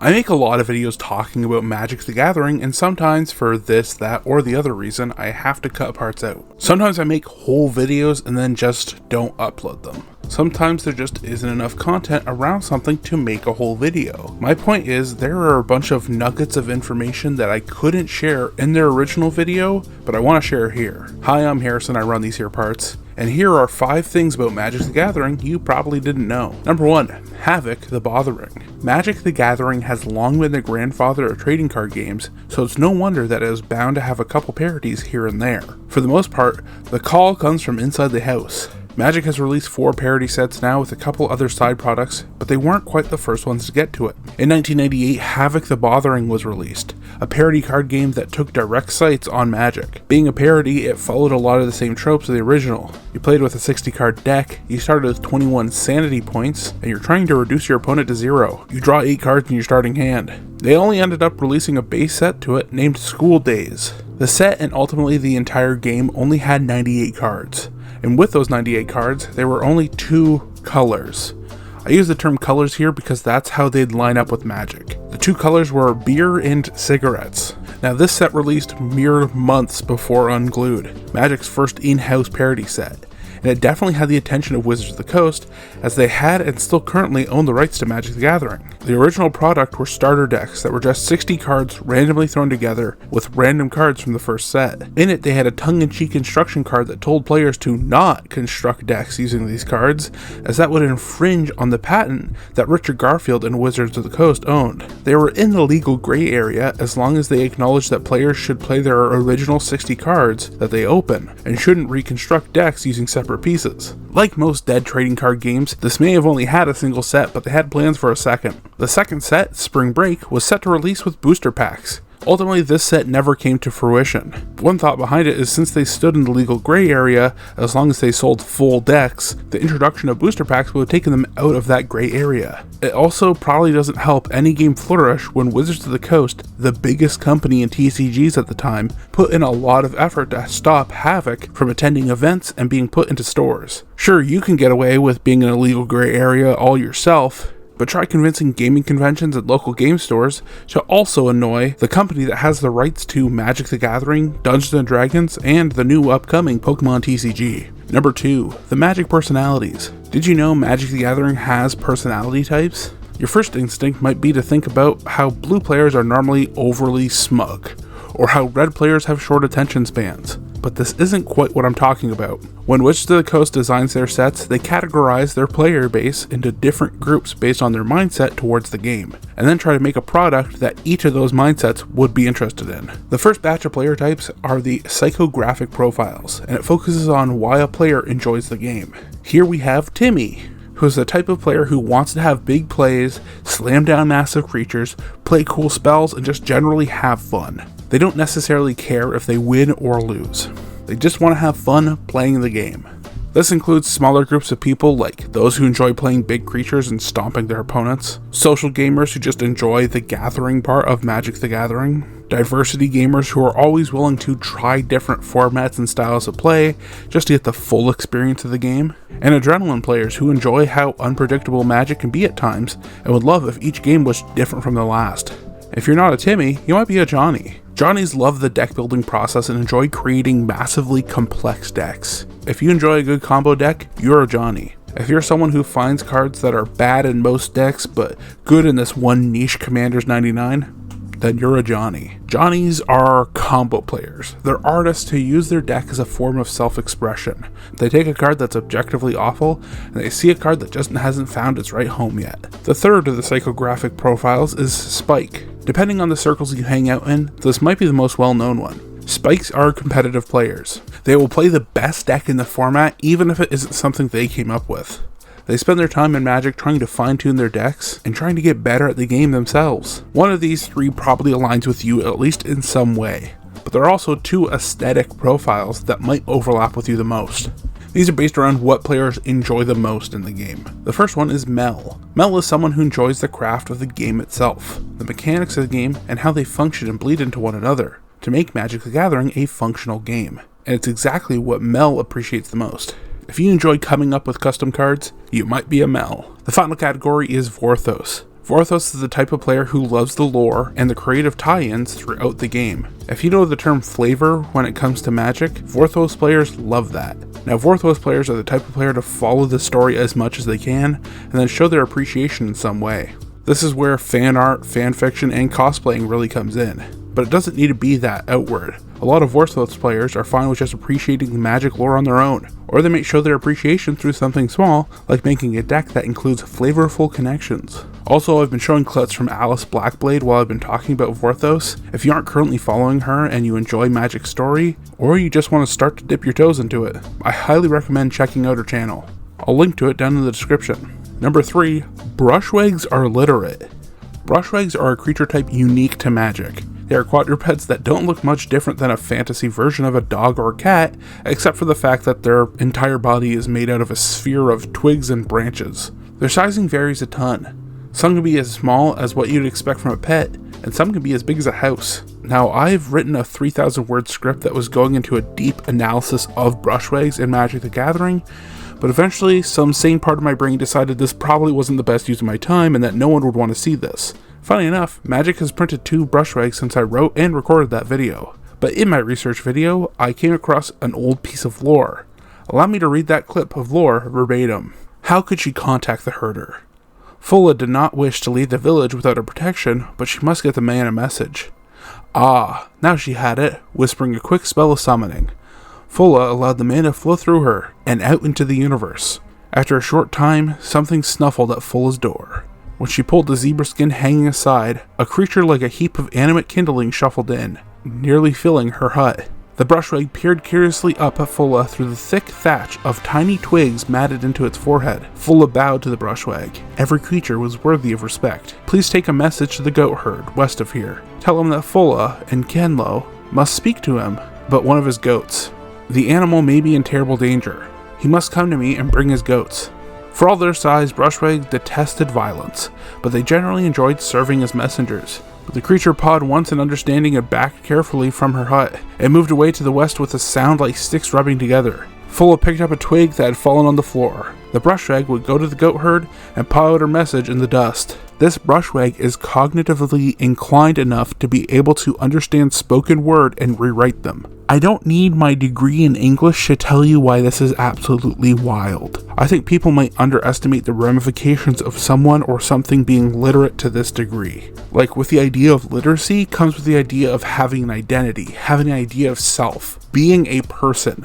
I make a lot of videos talking about Magic the Gathering, and sometimes for this, that, or the other reason, I have to cut parts out. Sometimes I make whole videos and then just don't upload them. Sometimes there just isn't enough content around something to make a whole video. My point is, there are a bunch of nuggets of information that I couldn't share in their original video, but I want to share here. Hi, I'm Harrison, I run these here parts. And here are 5 things about Magic the Gathering you probably didn't know. Number 1. Havok the Bothering. Magic the Gathering has long been the grandfather of trading card games, so it's no wonder that it is bound to have a couple parodies here and there. For the most part, the call comes from inside the house. Magic has released 4 parody sets now with a couple other side products, but they weren't quite the first ones to get to it. In 1998, Havok the Bothering was released, a parody card game that took direct sights on Magic. Being a parody, it followed a lot of the same tropes of the original. You played with a 60 card deck, you started with 21 sanity points, and you're trying to reduce your opponent to 0. You draw 8 cards in your starting hand. They only ended up releasing a base set to it named School Days. The set and ultimately the entire game only had 98 cards. And with those 98 cards, there were only 2 colors. I use the term colors here because that's how they'd line up with Magic. The 2 colors were beer and cigarettes. Now this set released mere months before Unglued, Magic's first in-house parody set. And it definitely had the attention of Wizards of the Coast, as they had and still currently own the rights to Magic the Gathering. The original product were starter decks that were just 60 cards randomly thrown together with random cards from the first set. In it, they had a tongue-in-cheek instruction card that told players to not construct decks using these cards, as that would infringe on the patent that Richard Garfield and Wizards of the Coast owned. They were in the legal gray area as long as they acknowledged that players should play their original 60 cards that they open, and shouldn't reconstruct decks using separate pieces. Like most dead trading card games, this may have only had a single set, but they had plans for a second. The second set, Spring Break, was set to release with booster packs. Ultimately, this set never came to fruition. One thought behind it is since they stood in the legal gray area, as long as they sold full decks, the introduction of booster packs would have taken them out of that gray area. It also probably doesn't help any game flourish when Wizards of the Coast, the biggest company in TCGs at the time, put in a lot of effort to stop Havok from attending events and being put into stores. Sure, you can get away with being in a legal gray area all yourself, but try convincing gaming conventions and local game stores to also annoy the company that has the rights to Magic the Gathering, Dungeons & Dragons, and the new upcoming Pokemon TCG. Number 2. The Magic Personalities. Did you know Magic the Gathering has personality types? Your first instinct might be to think about how blue players are normally overly smug, or how red players have short attention spans. But this isn't quite what I'm talking about. When Wizards of the Coast designs their sets, they categorize their player base into different groups based on their mindset towards the game, and then try to make a product that each of those mindsets would be interested in. The first batch of player types are the psychographic profiles, and it focuses on why a player enjoys the game. Here we have Timmy, who is the type of player who wants to have big plays, slam down massive creatures, play cool spells, and just generally have fun. They don't necessarily care if they win or lose. They just want to have fun playing the game. This includes smaller groups of people like those who enjoy playing big creatures and stomping their opponents, social gamers who just enjoy the gathering part of Magic the Gathering, diversity gamers who are always willing to try different formats and styles of play just to get the full experience of the game, and adrenaline players who enjoy how unpredictable Magic can be at times and would love if each game was different from the last. If you're not a Timmy, you might be a Johnny. Johnnies love the deck building process and enjoy creating massively complex decks. If you enjoy a good combo deck, you're a Johnny. If you're someone who finds cards that are bad in most decks but good in this one niche Commander's 99, then you're a Johnny. Johnnies are combo players. They're artists who use their deck as a form of self-expression. They take a card that's objectively awful, and they see a card that just hasn't found its right home yet. The third of the psychographic profiles is Spike. Depending on the circles you hang out in, this might be the most well-known one. Spikes are competitive players. They will play the best deck in the format even if it isn't something they came up with. They spend their time in Magic trying to fine-tune their decks and trying to get better at the game themselves. One of these 3 probably aligns with you at least in some way, but there are also 2 aesthetic profiles that might overlap with you the most. These are based around what players enjoy the most in the game. The first one is Mel. Mel is someone who enjoys the craft of the game itself, the mechanics of the game, and how they function and bleed into one another to make Magic the Gathering a functional game. And it's exactly what Mel appreciates the most. If you enjoy coming up with custom cards, you might be a Mel. The final category is Vorthos. Vorthos is the type of player who loves the lore and the creative tie-ins throughout the game. If you know the term flavor when it comes to Magic, Vorthos players love that. Now, Vorthos players are the type of player to follow the story as much as they can, and then show their appreciation in some way. This is where fan art, fan fiction, and cosplaying really comes in. But it doesn't need to be that outward. A lot of Vorthos players are fine with just appreciating the Magic lore on their own, or they may show their appreciation through something small, like making a deck that includes flavorful connections. Also, I've been showing clips from Alice Blackblade while I've been talking about Vorthos. If you aren't currently following her and you enjoy Magic's story, or you just want to start to dip your toes into it, I highly recommend checking out her channel. I'll link to it down in the description. Number 3, Brushwags are literate. Brushwags are a creature type unique to Magic. They are quadrupeds that don't look much different than a fantasy version of a dog or cat, except for the fact that their entire body is made out of a sphere of twigs and branches. Their sizing varies a ton. Some can be as small as what you'd expect from a pet, and some can be as big as a house. Now, I've written a 3,000 word script that was going into a deep analysis of Brushwags in Magic the Gathering, but eventually some sane part of my brain decided this probably wasn't the best use of my time and that no one would want to see this. Funny enough, Magic has printed 2 Brushwags since I wrote and recorded that video. But in my research video, I came across an old piece of lore. Allow me to read that clip of lore verbatim. How could she contact the herder? Fulla did not wish to leave the village without her protection, but she must get the man a message. Ah, now she had it, whispering a quick spell of summoning. Fulla allowed the man to flow through her, and out into the universe. After a short time, something snuffled at Fulla's door. When she pulled the zebra skin hanging aside, a creature like a heap of animate kindling shuffled in, nearly filling her hut. The Brushwag peered curiously up at Fulla through the thick thatch of tiny twigs matted into its forehead. Fulla bowed to the Brushwag. Every creature was worthy of respect. Please take a message to the goat herd west of here. Tell him that Fulla and Kenlo must speak to him, but one of his goats. The animal may be in terrible danger. He must come to me and bring his goats. For all their size, Brushwags detested violence, but they generally enjoyed serving as messengers. The creature pawed once in understanding and backed carefully from her hut. It moved away to the west with a sound like sticks rubbing together. Fulla picked up a twig that had fallen on the floor. The Brushwag would go to the goat herd and paw out her message in the dust. This Brushwag is cognitively inclined enough to be able to understand spoken word and rewrite them. I don't need my degree in English to tell you why this is absolutely wild. I think people might underestimate the ramifications of someone or something being literate to this degree. Like, with the idea of literacy comes with the idea of having an identity, having an idea of self, being a person.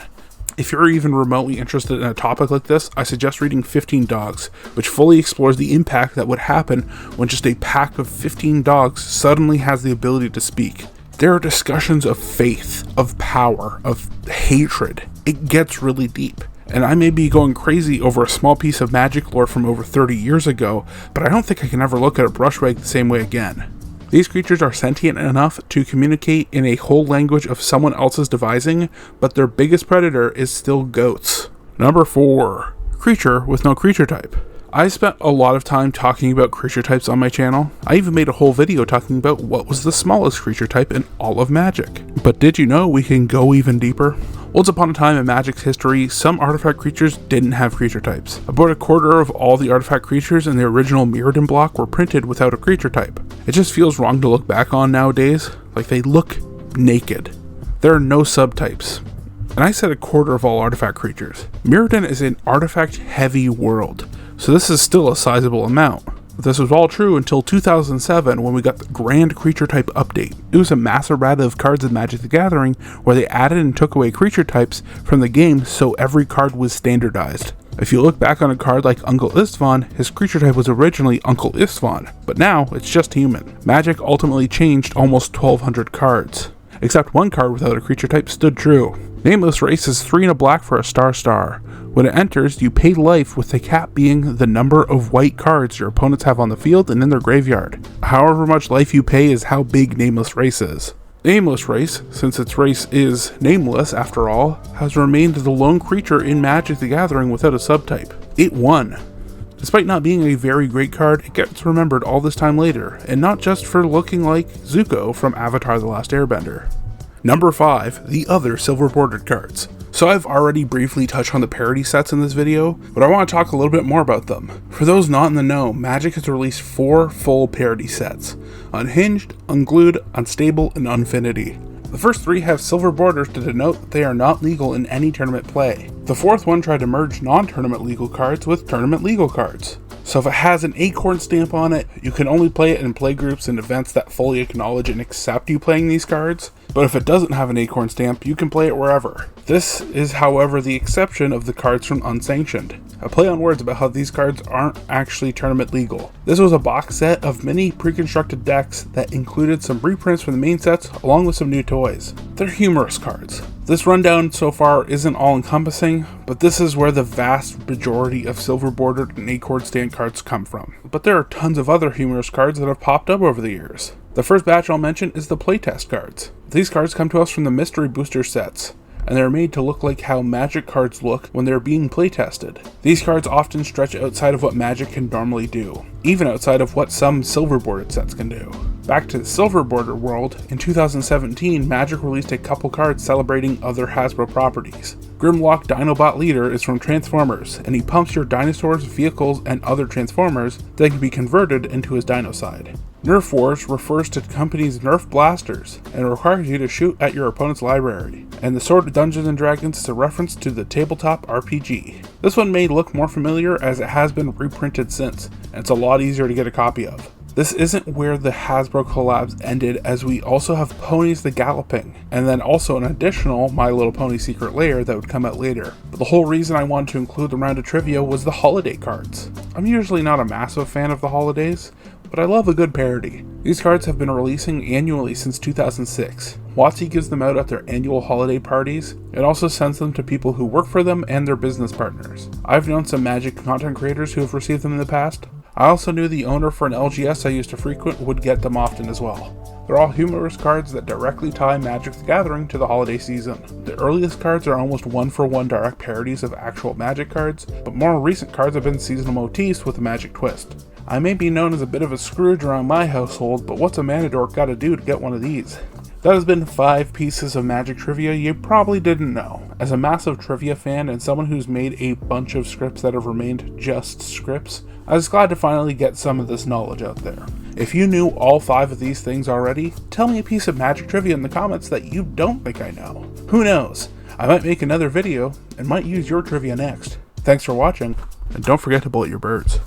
If you're even remotely interested in a topic like this, I suggest reading 15 Dogs, which fully explores the impact that would happen when just a pack of 15 dogs suddenly has the ability to speak. There are discussions of faith, of power, of hatred. It gets really deep. And I may be going crazy over a small piece of Magic lore from over 30 years ago, but I don't think I can ever look at a Brushwag the same way again. These creatures are sentient enough to communicate in a whole language of someone else's devising, but their biggest predator is still goats. Number 4. Creature with no creature type. I spent a lot of time talking about creature types on my channel. I even made a whole video talking about what was the smallest creature type in all of Magic. But did you know we can go even deeper? Once upon a time in Magic's history, some artifact creatures didn't have creature types. About a quarter of all the artifact creatures in the original Mirrodin block were printed without a creature type. It just feels wrong to look back on nowadays, like they look naked. There are no subtypes. And I said a quarter of all artifact creatures. Mirrodin is an artifact heavy world, so this is still a sizable amount. This was all true until 2007 when we got the Grand Creature Type update. It was a massive errata of cards in Magic the Gathering where they added and took away creature types from the game so every card was standardized. If you look back on a card like Uncle Istvan, his creature type was originally Uncle Istvan, but now it's just human. Magic ultimately changed almost 1,200 cards. Except one card without a creature type stood true. Nameless Race is 3 and a black for a star. When it enters, you pay life with the cap being the number of white cards your opponents have on the field and in their graveyard. However much life you pay is how big Nameless Race is. Nameless Race, since its race is nameless after all, has remained the lone creature in Magic the Gathering without a subtype. It won. Despite not being a very great card, it gets remembered all this time later, and not just for looking like Zuko from Avatar: The Last Airbender. Number 5, the other silver bordered cards. So I've already briefly touched on the parody sets in this video, but I want to talk a little bit more about them. For those not in the know, Magic has released 4 full parody sets: Unhinged, Unglued, Unstable, and Unfinity. The first 3 have silver borders to denote that they are not legal in any tournament play. The 4th one tried to merge non-tournament legal cards with tournament legal cards. So if it has an acorn stamp on it, you can only play it in play groups and events that fully acknowledge and accept you playing these cards. But if it doesn't have an acorn stamp, you can play it wherever. This is, however, the exception of the cards from Unsanctioned. A play on words about how these cards aren't actually tournament legal. This was a box set of mini pre-constructed decks that included some reprints from the main sets along with some new toys. They're humorous cards. This rundown so far isn't all encompassing, but this is where the vast majority of silver bordered and acorn stand cards come from. But there are tons of other humorous cards that have popped up over the years. The first batch I'll mention is the playtest cards. These cards come to us from the mystery booster sets, and they're made to look like how Magic cards look when they're being playtested. These cards often stretch outside of what Magic can normally do, even outside of what some silver bordered sets can do. Back to the silver border world, in 2017, Magic released a couple cards celebrating other Hasbro properties. Grimlock Dinobot Leader is from Transformers, and he pumps your dinosaurs, vehicles, and other Transformers that can be converted into his Dinocide. Nerf Wars refers to the company's Nerf blasters, and requires you to shoot at your opponent's library. And the Sword of Dungeons & Dragons is a reference to the tabletop RPG. This one may look more familiar as it has been reprinted since, and it's a lot easier to get a copy of. This isn't where the Hasbro collabs ended, as we also have Ponies the Galloping, and then also an additional My Little Pony Secret Lair that would come out later. But the whole reason I wanted to include the round of trivia was the holiday cards. I'm usually not a massive fan of the holidays, but I love a good parody. These cards have been releasing annually since 2006. WotC gives them out at their annual holiday parties. It also sends them to people who work for them and their business partners. I've known some Magic content creators who have received them in the past. I also knew the owner for an LGS I used to frequent would get them often as well. They're all humorous cards that directly tie Magic the Gathering to the holiday season. The earliest cards are almost one-for-one direct parodies of actual Magic cards, but more recent cards have been seasonal motifs with a Magic twist. I may be known as a bit of a Scrooge around my household, but what's a Manadork gotta do to get one of these? That has been 5 pieces of Magic trivia you probably didn't know. As a massive trivia fan and someone who's made a bunch of scripts that have remained just scripts, I was glad to finally get some of this knowledge out there. If you knew all 5 of these things already, tell me a piece of Magic trivia in the comments that you don't think I know. Who knows? I might make another video and might use your trivia next. Thanks for watching, and don't forget to bullet your birds.